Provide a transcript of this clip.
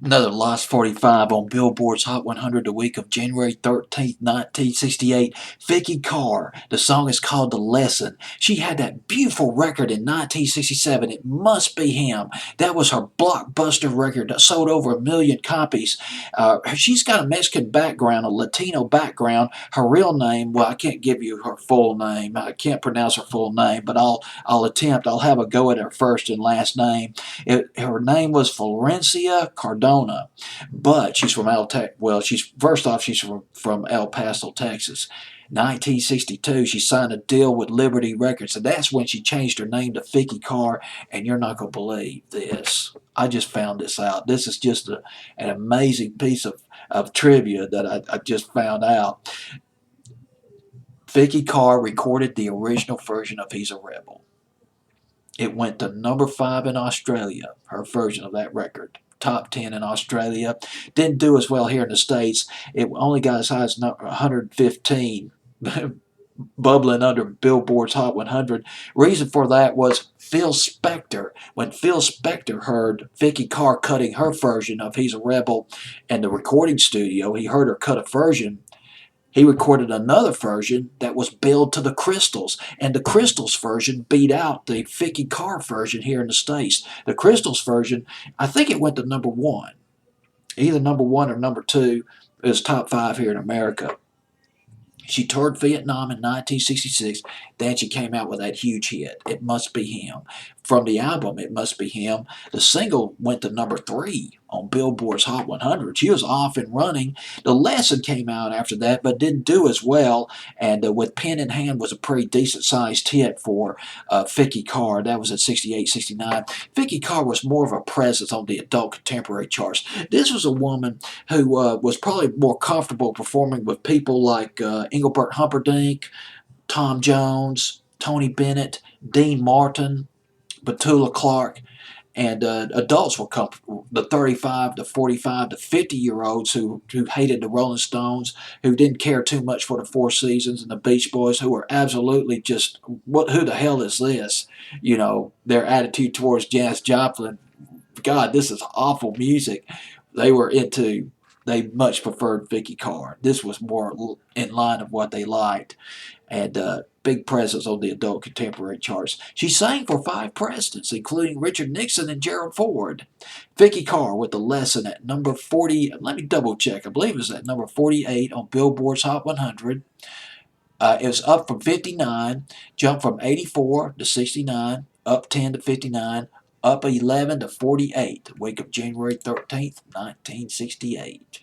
Another Lost 45 on Billboard's Hot 100 the week of January 13th, 1968. Vicky Carr. The song is called The Lesson. She had that beautiful record in 1967. It Must Be Him. That was her blockbuster record that sold over 1 million copies. She's got a Mexican background, a Latino background. Her real name, well, I can't give you her full name. I can't pronounce her full name, but I'll attempt. I'll have a go at her first and last name. Her name was Florencia Cardona, but she's from she's first off she's from El Paso, Texas. 1962, she signed a deal with Liberty Records, and that's when she changed her name to Vicky Carr. And you're not gonna believe this. I just found this out. This is just an amazing piece of trivia that I just found out. Vicky Carr recorded the original version of "He's a Rebel." It went to number 5 in Australia, her version of that record. Top 10 in Australia. Didn't do as well here in the States. It only got as high as 115, bubbling under Billboard's Hot 100. Reason for that was Phil Spector. When Phil Spector heard Vicky Carr cutting her version of "He's a Rebel" in the recording studio, he heard her cut a version. He recorded another version that was billed to the Crystals, and the Crystals version beat out the Vicky Carr version here in the States. The Crystals version, I think it went to number 1, either number 1 or number 2. It was top 5 here in America. She toured Vietnam in 1966. Then she came out with that huge hit, "It Must Be Him." From the album "It Must Be Him," the single went to number 3 on Billboard's Hot 100. She was off and running. The Lesson came out after that, but didn't do as well. And with Pen in Hand was a pretty decent sized hit for Vicky Carr. That was at 68, 69. Vicky Carr was more of a presence on the adult contemporary charts. This was a woman who was probably more comfortable performing with people like Engelbert Humperdinck, Tom Jones, Tony Bennett, Dean Martin, Petula Clark, and adults were comfortable. The 35 to 45 to 50-year-olds who hated the Rolling Stones, who didn't care too much for the Four Seasons and the Beach Boys, who were absolutely just, who the hell is this? You know, their attitude towards Janis Joplin. God, this is awful music. They were into. They much preferred Vicky Carr. This was more in line of what they liked, and big presence on the adult contemporary charts. She sang for 5 presidents, including Richard Nixon and Gerald Ford. Vicky Carr with The Lesson at number 40. Let me double check. I believe it was at number 48 on Billboard's Hot 100. It was up from 59, jumped from 84 to 69, up 10 to 59, up 11 to 48, the week of January 13th, 1968.